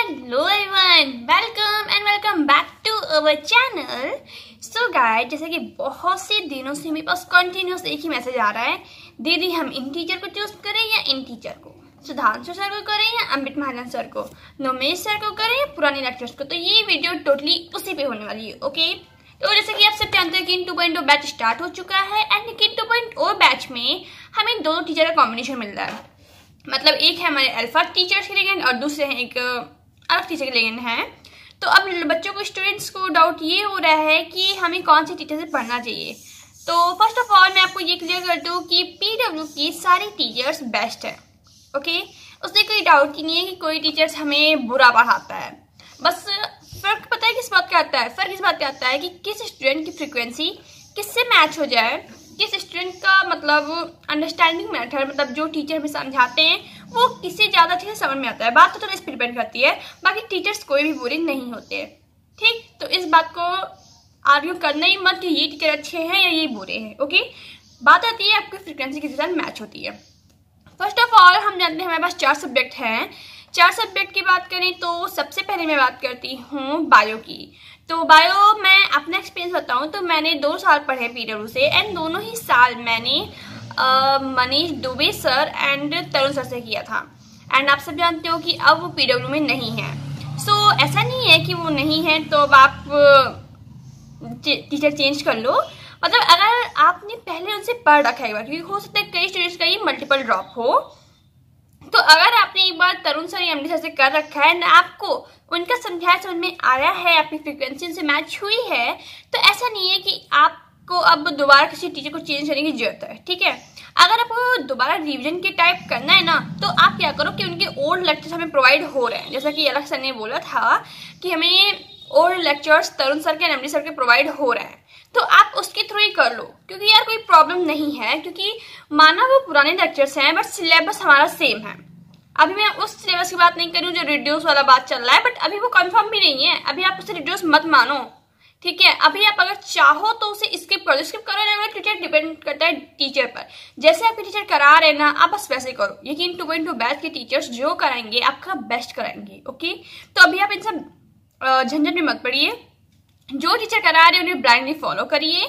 Hello everyone, welcome back to our channel. So guys, जैसे कि बहुत से दिनों से मेरे पास कंटिन्यूस एक ही मैसेज आ रहा है, दीदी हम इन टीचर को चूज करें या इन टीचर को, सुधांशु सर को करें या अमित महाजन सर को, नोमेश सर को करें या पुराने लेक्चर्स को। तो ये वीडियो टोटली उसी पे होने वाली है। ओके, तो जैसे कि आप सब जानते हैं कि किन 2.0 बैच स्टार्ट हो चुका है एंड किन 2.0 बैच में हमें दो टीचर का कॉम्बिनेशन मिल रहा है। मतलब एक है हमारे अल्फा टीचर्स के लिए और दूसरे हैं एक अलग टीचर के लिए है। तो अब बच्चों को, स्टूडेंट्स को डाउट ये हो रहा है कि हमें कौन से टीचर से पढ़ना चाहिए। तो फर्स्ट ऑफ ऑल मैं आपको ये क्लियर कर दूं कि पीडब्ल्यू की सारी टीचर्स बेस्ट है। ओके, उससे कोई डाउट ही नहीं है कि कोई टीचर्स हमें बुरा पढ़ाता है। बस फर्क पता है किस बात का आता है, फर्क इस बात का आता है कि किस स्टूडेंट की फ्रिक्वेंसी किससे मैच हो जाए, किस स्टूडेंट का मतलब अंडरस्टैंडिंग मेथड, मतलब जो टीचर हमें समझाते हैं वो किससे ज़्यादा अच्छे से समझ में आता है। बात तो इस पर डिपेंड करती है, बाकी टीचर्स कोई भी बुरे नहीं होते। ठीक, तो इस बात को आर्ग्यू करना ही मत कि ये टीचर अच्छे हैं या ये बुरे हैं। ओके, बात आती है आपकी फ्रिक्वेंसी किसके साथ मैच होती है। फर्स्ट ऑफ ऑल हम जानते हैं हमारे पास 4 सब्जेक्ट हैं। 4 सब्जेक्ट की बात करें तो सबसे पहले मैं बात करती हूँ बायो की। तो बायो मैं अपना एक्सपीरियंस बताऊँ तो मैंने 2 साल पढ़े पीडब्ल्यू से एंड दोनों ही साल मैंने Manish Dubey sir and Tarun sir से किया था। एंड आप सब जानते हो कि अब वो पीडब्ल्यू में नहीं है। सो ऐसा नहीं है कि वो नहीं है तो अब आप टीचर चेंज कर लो। मतलब अगर आपने पहले उनसे पढ़ रखा है, क्योंकि हो सकता है कई स्टूडेंट्स का ये मल्टीपल ड्रॉप हो, तो अगर आपने एक बार तरुण सर या एमडी सर से कर रखा है ना, आपको उनका समझाया समझ में आया है, आपकी फ्रिक्वेंसी उनसे मैच हुई है, तो ऐसा नहीं है कि आपको अब दोबारा किसी टीचर को चेंज करने की जरूरत है। ठीक है, अगर आपको दोबारा रिवीजन के टाइप करना है ना, तो आप क्या करो कि उनके ओल्ड लेक्चर्स हमें प्रोवाइड हो रहे हैं, जैसा कि अलग सर ने बोला था कि हमें ओल्ड लेक्चर्स तरुण सर के एंड एमडी सर के प्रोवाइड हो रहे हैं, तो आप उसके थ्रू ही कर लो। क्योंकि यार कोई प्रॉब्लम नहीं है, क्योंकि माना वो पुराने लेक्चर्स हैं बट सिलेबस हमारा सेम है। अभी मैं उस सिलेबस की बात नहीं कर रही हूँ जो रिड्यूस वाला बात चल रहा है, बट अभी वो कंफर्म भी नहीं है, अभी आप उसे रिड्यूस मत मानो। ठीक है, अभी आप अगर चाहो तो उसे स्किप करो, स्किप करो ना, टीचर डिपेंड करता है टीचर पर। जैसे आपके टीचर करा रहे ना, आप बस वैसे करो। यकीन 2.2 बैच के टीचर्स जो कराएंगे आपका बेस्ट कराएंगे। ओके, तो अभी आप इन सब झंझट में मत पड़िए, जो टीचर करा रहे हैं उन्हें ब्लाइंडली फॉलो करिए।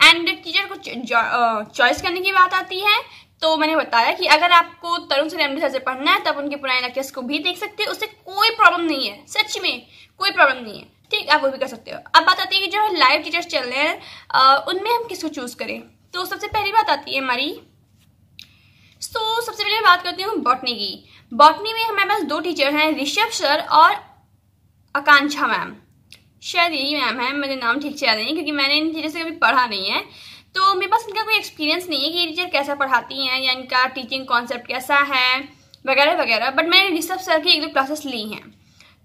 एंड टीचर को चॉइस करने की बात आती है तो मैंने बताया कि अगर आपको तरुण सर एमडी सर से पढ़ना है तब उनके पुराने लेक्चर्स को भी देख सकते हैं, उससे कोई प्रॉब्लम नहीं है, सच में कोई प्रॉब्लम नहीं है। ठीक, आप वो भी कर सकते हो। अब बात आती है कि जो लाइव टीचर्स चल रहे हैं उनमें हम किसको चूज करें। तो सबसे पहली बात आती है हमारी, तो सबसे पहले मैं बात करती हूँ बॉटनी की। बॉटनी में हमारे पास 2 टीचर हैं, ऋषभ सर और आकांक्षा मैम, शायद यही मैम है, मुझे नाम ठीक से याद नहीं क्योंकि मैंने इन टीचर से कभी पढ़ा नहीं है, तो मेरे पास इनका कोई एक्सपीरियंस नहीं है कि ये टीचर कैसा पढ़ाती हैं या इनका टीचिंग कॉन्सेप्ट कैसा है वगैरह वगैरह। बट मैंने ऋषभ सर की 1-2 क्लासेस ली हैं।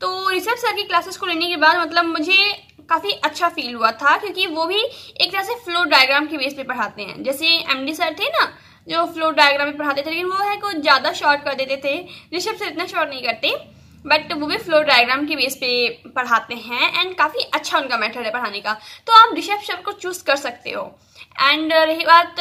तो ऋषभ सर की क्लासेस को लेने के बाद मतलब मुझे काफ़ी अच्छा फील हुआ था, क्योंकि वो भी एक तरह से फ्लो डायग्राम के बेस पे पढ़ाते हैं। जैसे एमडी सर थे ना जो फ्लो डायग्राम में पढ़ाते थे, लेकिन वो है कुछ ज़्यादा शॉर्ट कर देते थे, ऋषभ सर इतना शॉर्ट नहीं करते, बट वो भी फ्लो डायग्राम के बेस पे पढ़ाते हैं एंड काफ़ी अच्छा उनका मेथड है पढ़ाने का। तो आप ऋषभ सर को चूज कर सकते हो। एंड रही बात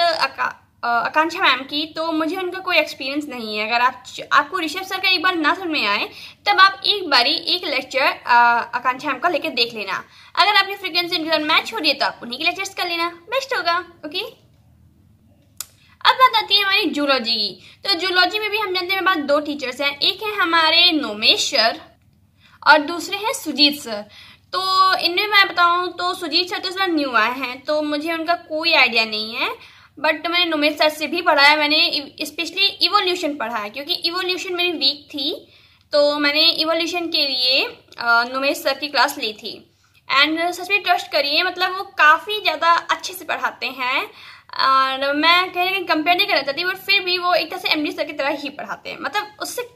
आकांक्षा मैम की, तो मुझे उनका कोई एक्सपीरियंस नहीं है। अगर आपको ऋषभ सर का एक बार ना समझ में आए तब आप एक बारी एक लेक्चर आकांक्षा मैम का लेकर देख लेना। अगर आपकी फ्रिक्वेंसी उनके साथ मैच हो रही है तो आप उन्हीं के लेक्चर्स कर लेना, बेस्ट होगा। ओके, अब बात आती है हमारी जूलॉजी की। तो जूलॉजी में भी हम जानते हैं हमारे पास 2 टीचर्स हैं, एक है हमारे नोमेश सर और दूसरे हैं सुजीत सर। तो इनमें मैं बताऊं तो सुजीत सर तो इस बार न्यू आए हैं तो मुझे उनका कोई आइडिया नहीं है, बट मैंने नोमेश सर से भी पढ़ा है, मैंने स्पेशली इवोल्यूशन पढ़ा है क्योंकि इवोल्यूशन मेरी वीक थी, तो मैंने इवोल्यूशन के लिए नोमेश सर की क्लास ली थी। एंड सच में ट्रस्ट करिए, मतलब वो काफ़ी ज़्यादा अच्छे से पढ़ाते हैं और मैं कहीं ना कहीं कंपेयर नहीं करना चाहती, बट फिर भी वो एक तरह से एमडी सर की तरह ही पढ़ाते हैं, मतलब उससे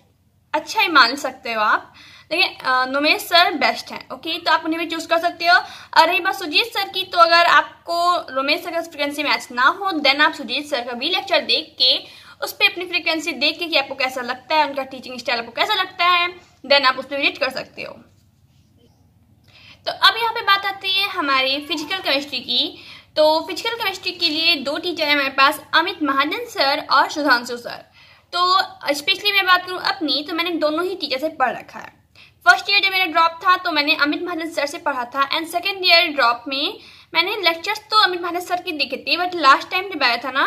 अच्छा ही मान सकते हो आप। लेकिन नोमेश सर बेस्ट हैं। ओके, तो आप उन्हें भी चूज कर सकते हो। और रही बात सुजीत सर की, तो अगर आपको नोमेश सर का फ्रिक्वेंसी मैच ना हो देन आप सुजीत सर का भी लेक्चर देख के उस पर अपनी फ्रिक्वेंसी देख के कि आपको कैसा लगता है, उनका टीचिंग स्टाइल आपको कैसा लगता है, देन आप उस पर विजिट कर सकते हो। तो अब यहाँ पे बात आती है हमारी फिजिकल केमिस्ट्री की। तो फिजिकल केमिस्ट्री के लिए 2 टीचर हैं हमारे पास, अमित महाजन सर और सुधांशु सर। तो स्पेशली मैं बात करूँ अपनी, तो मैंने दोनों ही टीचर से पढ़ रखा है। फर्स्ट ईयर जब मेरा ड्रॉप था तो मैंने अमित महाजन सर से पढ़ा था, एंड सेकेंड ईयर ड्रॉप में मैंने लेक्चर्स तो अमित महाजन सर के देखे थे, बट लास्ट टाइम जब आया था ना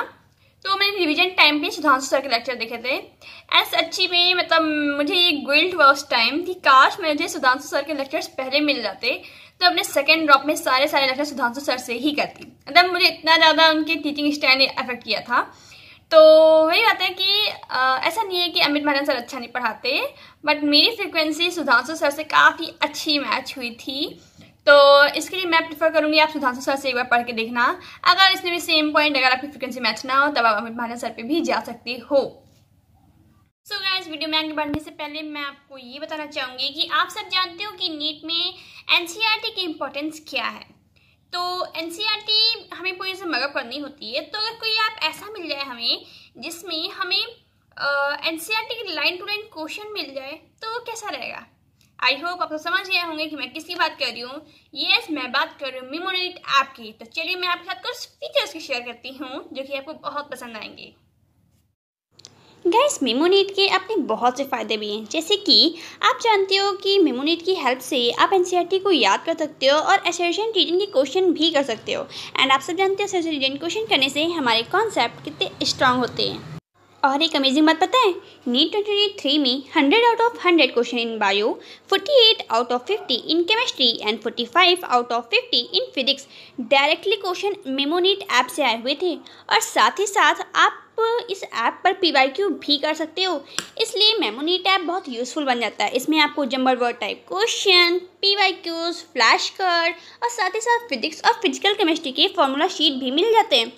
तो मैंने रिवीजन टाइम पे सुधांशु सर के लेक्चर देखे थे। एंड सच्ची में मतलब मुझे ये गिल्ट हुआ उस टाइम कि काश मुझे सुधांशु सर के लेक्चर्स पहले मिल जाते तो अपने सेकेंड ड्रॉप में सारे लेक्चर सुधांशु सर से ही करती। मतलब मुझे इतना ज़्यादा उनके टीचिंग स्टाइल ने अफेक्ट किया था। तो वही बात है कि ऐसा नहीं है कि अमित महाजन सर अच्छा नहीं पढ़ाते, बट मेरी फ्रिक्वेंसी सुधांशु सर से काफ़ी अच्छी मैच हुई थी। तो इसके लिए मैं प्रेफर करूंगी आप सुधांशु सर से एक बार पढ़ के देखना। अगर इसमें भी सेम पॉइंट अगर आपकी फ्रिक्वेंसी मैच ना हो तब आप अमित महाजन सर पे भी जा सकते हो। सो गाइस, वीडियो में आगे बढ़ने से पहले मैं आपको ये बताना चाहूँगी कि आप सब जानते हो कि नीट में एनसीईआरटी की इम्पोर्टेंस क्या है। तो एनसीईआरटी हमें पूरी से मगअप करनी होती है। तो अगर कोई आप ऐसा मिल जाए हमें जिसमें हमें एनसीईआरटी की लाइन टू लाइन क्वेश्चन मिल जाए तो कैसा रहेगा। आई होप आप समझ गए होंगे कि मैं किसकी बात कर रही हूँ। यस, मैं बात कर रही हूँ मेमोनीट ऐप की। तो चलिए मैं आपके साथ कुछ फीचर्स की शेयर करती हूँ जो कि आपको बहुत पसंद आएंगे। गाइस, मेमोनीट के अपने बहुत से फ़ायदे भी हैं, जैसे कि आप जानते हो कि मेमोनीट की हेल्प से आप एनसीईआरटी को याद कर सकते हो और असर्शन रीडिंग के क्वेश्चन भी कर सकते हो। एंड आप सब जानते हो असर्शन रीडिंग क्वेश्चन करने से हमारे कॉन्सेप्ट कितने स्ट्रांग होते हैं। और एक अमेजिंग बात पता है, नीट 2023 में 100 out of 100 question in bio, 48 out of 50 in chemistry and 45 out of 50 in physics directly question Memonit app से आए हुए थे। और साथ ही साथ आप इस ऐप पर पीवाईक्यू भी कर सकते हो, इसलिए मेमोनीट ऐप बहुत यूज़फुल बन जाता है। इसमें आपको jumble word type question, PYQs, flash card और साथ ही साथ फिजिक्स और फिजिकल केमिस्ट्री के फॉर्मूला शीट भी मिल जाते हैं।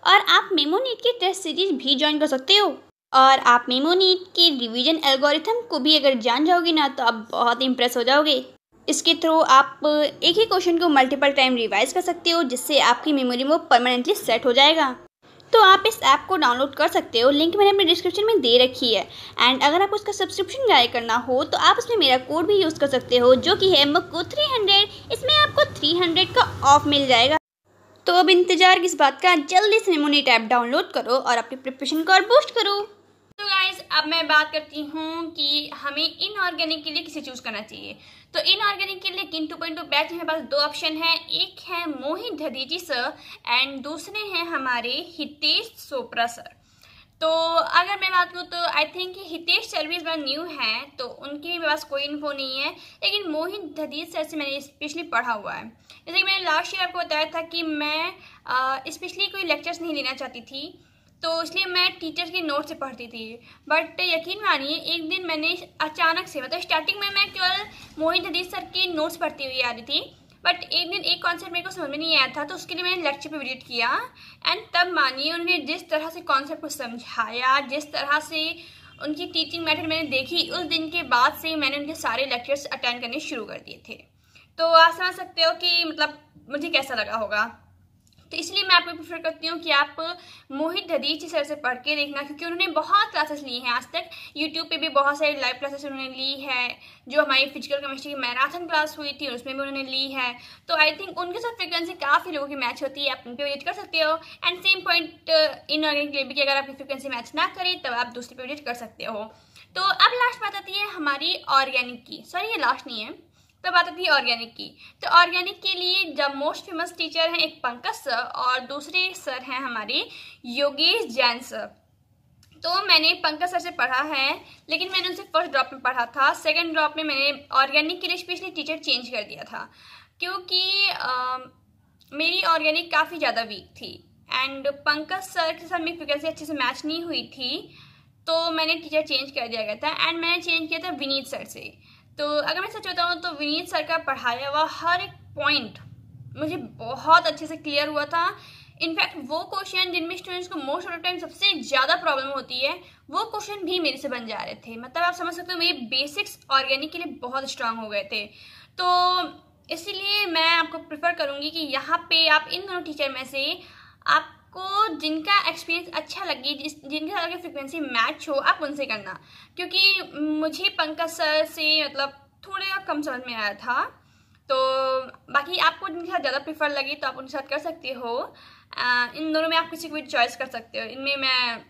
और आप मेमोनीट की टेस्ट सीरीज भी ज्वाइन कर सकते हो। और आप मेमोनीट के रिवीजन एल्गोरिथम को भी अगर जान जाओगे ना तो आप बहुत इम्प्रेस हो जाओगे। इसके थ्रू आप एक ही क्वेश्चन को मल्टीपल टाइम रिवाइज कर सकते हो, जिससे आपकी मेमोरी में वो परमानेंटली सेट हो जाएगा। तो आप इस ऐप को डाउनलोड कर सकते हो, लिंक मैंने अपने डिस्क्रिप्शन में दे रखी है। एंड अगर आपको उसका सब्सक्रिप्शन बाय करना हो तो आप उसमें मेरा कोड भी यूज़ कर सकते हो, जो कि है मुक्कू 300। इसमें आपको 300 का ऑफ मिल जाएगा। तो अब इंतजार किस बात का, जल्दी से मेमोनीट ऐप डाउनलोड करो और अपनी प्रिपरेशन को और बूस्ट करो। तो गाइस, अब मैं बात करती हूँ कि हमें इनऑर्गेनिक के लिए किसे चूज करना चाहिए। तो इनऑर्गेनिक के लिए किन 2.2 बैच मेरे पास दो ऑप्शन है। एक है मोहित दधीची सर एंड दूसरे हैं हमारे हितेश चोपड़ा सर। तो अगर मैं बात करूँ तो आई थिंक हितेश सर भी इस बार न्यू है, तो उनकी मेरे पास कोई इन्फो नहीं है। लेकिन मोहित दधीच सर से मैंने स्पेशली पढ़ा हुआ है। जैसे कि मैंने लास्ट ईयर आपको बताया था कि मैं स्पेशली कोई लेक्चर्स नहीं लेना चाहती थी, तो इसलिए मैं टीचर्स के नोट से पढ़ती थी। बट यकीन मानिए, एक दिन मैंने अचानक से, मतलब स्टार्टिंग में मैं केवल मोहित दधीच सर के नोट्स पढ़ती हुई आ रही थी, बट एक दिन एक कॉन्सेप्ट मेरे को समझ में नहीं आया था, तो उसके लिए मैंने लेक्चर पे विजिट किया। एंड तब मानिए उन्होंने जिस तरह से कॉन्सेप्ट को समझाया, जिस तरह से उनकी टीचिंग मेथड मैंने देखी, उस दिन के बाद से मैंने उनके सारे लेक्चर्स अटेंड करने शुरू कर दिए थे। तो आप समझ सकते हो कि मतलब मुझे कैसा लगा होगा। तो इसलिए मैं आपको प्रेफर करती हूँ कि आप मोहित दधीची सर से पढ़ के देखना, क्योंकि उन्होंने बहुत क्लासेस ली हैं आज तक। यूट्यूब पे भी बहुत सारी लाइव क्लासेस उन्होंने ली है। जो हमारी फिजिकल केमिस्ट्री की मैराथन क्लास हुई थी उसमें भी उन्होंने ली है। तो आई थिंक उनके साथ फ्रिक्वेंसी काफ़ी लोगों की मैच होती है, आप उन पर विजिट कर सकते हो। एंड सेम पॉइंट इनऑर्गेनिक के लिए भी कि अगर आपकी फ्रिक्वेंसी मैच ना करे तब आप दूसरे पे विजिट कर सकते हो। तो अब लास्ट बात आती है हमारी ऑर्गेनिक की। सॉरी, ये लास्ट नहीं है, तो बात आती है ऑर्गेनिक की। तो ऑर्गेनिक के लिए जब मोस्ट फेमस टीचर हैं एक पंकज सर और दूसरे सर हैं हमारे योगेश जैन सर। तो मैंने पंकज सर से पढ़ा है, लेकिन मैंने उनसे फर्स्ट ड्रॉप में पढ़ा था। सेकंड ड्रॉप में मैंने ऑर्गेनिक के लिए स्पेशली टीचर चेंज कर दिया था, क्योंकि मेरी ऑर्गेनिक काफ़ी ज़्यादा वीक थी एंड पंकज सर के साथ मेरी फ्रिक्वेंसी अच्छे से मैच नहीं हुई थी। तो मैंने टीचर चेंज कर दिया गया था एंड मैंने चेंज किया था विनीत सर से। तो अगर मैं सच बताऊँ तो विनीत सर का पढ़ाया हुआ हर एक पॉइंट मुझे बहुत अच्छे से क्लियर हुआ था। इनफैक्ट वो क्वेश्चन जिनमें स्टूडेंट्स को मोस्ट ऑफ द टाइम सबसे ज़्यादा प्रॉब्लम होती है, वो क्वेश्चन भी मेरे से बन जा रहे थे। मतलब आप समझ सकते हो मेरे बेसिक्स ऑर्गेनिक के लिए बहुत स्ट्रांग हो गए थे। तो इसीलिए मैं आपको प्रेफर करूँगी कि यहाँ पे आप इन दोनों टीचर में से आपको जिनका एक्सपीरियंस अच्छा लगे, जिनके साथ फ्रिक्वेंसी मैच हो, आप उनसे करना। क्योंकि मुझे पंकज सर से मतलब थोड़ा कम समझ में आया था। तो बाकी आपको जिनके साथ ज़्यादा प्रेफर लगे तो आप उनके साथ कर सकते हो। इन दोनों में आप किसी को भी चॉइस कर सकते हो। इनमें मैं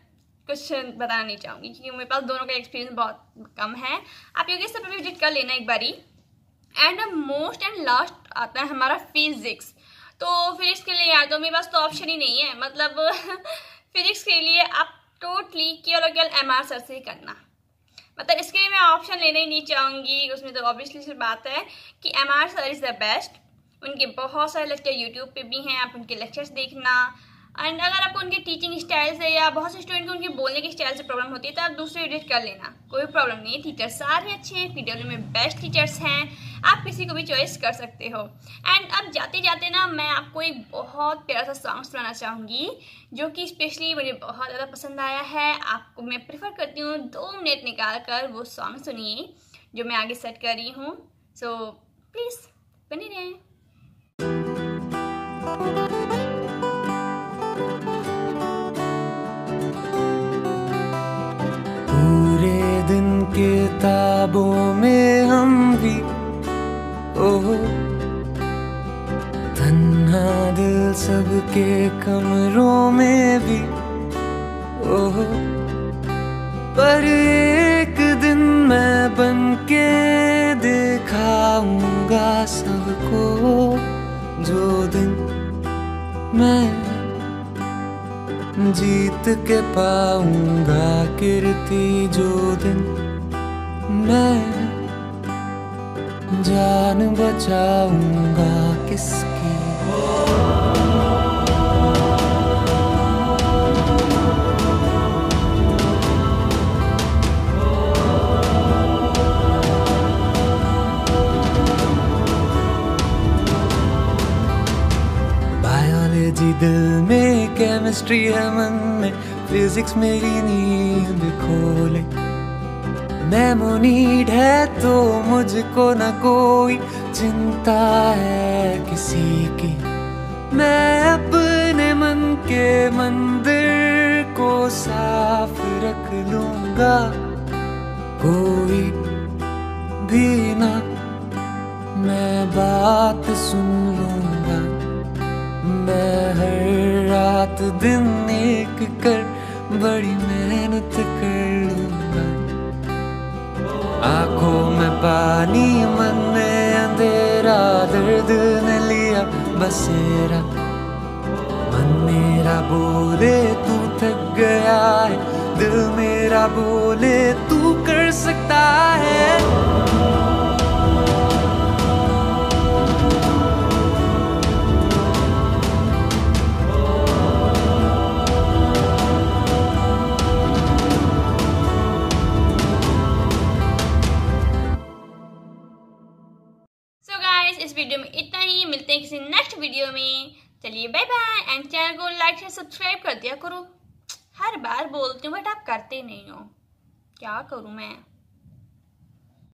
कुछ बताना नहीं चाहूँगी क्योंकि मेरे पास दोनों का एक्सपीरियंस बहुत कम है। आप योगी सब विजिट कर लेना एक बारी। एंड मोस्ट एंड लास्ट आता है हमारा फिजिक्स। तो फिजिक्स के लिए यार तो मेरे पास तो ऑप्शन ही नहीं है, मतलब फिजिक्स के लिए आप टोटली केवल और केवल MR सर से ही करना, मतलब इसके लिए मैं ऑप्शन लेना ही नहीं चाहूँगी। उसमें तो ऑब्वियसली सी बात है कि MR sir is the best. उनके बहुत सारे लेक्चर यूट्यूब पे भी हैं, आप उनके लेक्चर्स देखना। एंड अगर आपको उनके टीचिंग स्टाइल से या बहुत से स्टूडेंट को उनके बोलने के स्टाइल से प्रॉब्लम होती है तो आप दूसरे विजिट कर लेना, कोई प्रॉब्लम नहीं है। टीचर्स सारे अच्छे हैं, PW में बेस्ट टीचर्स हैं, आप किसी को भी चॉइस कर सकते हो। एंड अब जाते जाते ना मैं आपको एक बहुत प्यारा सा सॉन्ग सुनाना चाहूँगी जो कि स्पेशली मुझे बहुत ज़्यादा पसंद आया है। आपको मैं प्रेफर करती हूँ 2 मिनट निकाल कर वो सॉन्ग सुनिए जो मैं आगे सेट कर रही हूँ। सो प्लीज़ बने रहें। पूरे दिन किताबों में हम भी ओह, तन्हा दिल सबके कमरों में भी ओह, पर एक दिन मैं बनके दिखाऊंगा सबको, जो दिन मैं जीत के पाऊंगा कीर्ति, जो दिन मैं जान बचाऊंगा किसकी। बायोलॉजी दिल में, केमिस्ट्री है मन में, फिजिक्स मेरी नींद खोले। मेमोनीड है तो मुझको न कोई चिंता है किसी की। मैं अपने मन के मंदिर को साफ रख लूंगा, कोई भी ना मैं बात सुन लूंगा। मैं हर रात दिन एक कर बड़ी मेहनत कर लूंगा। आंखों में पानी, मन में अंधेरा, दर्द ने लिया बसेरा। मन मेरा बोले तू थक गया है, दिल मेरा बोले तू कर सकता है। इस वीडियो में इतना ही, मिलते हैं किसी नेक्स्ट वीडियो में। चलिए बाय बाय। एंड चैनल को लाइक शेयर सब्सक्राइब कर दिया करो। हर बार बोलती हूँ बट आप करते नहीं हो, क्या करूँ मैं।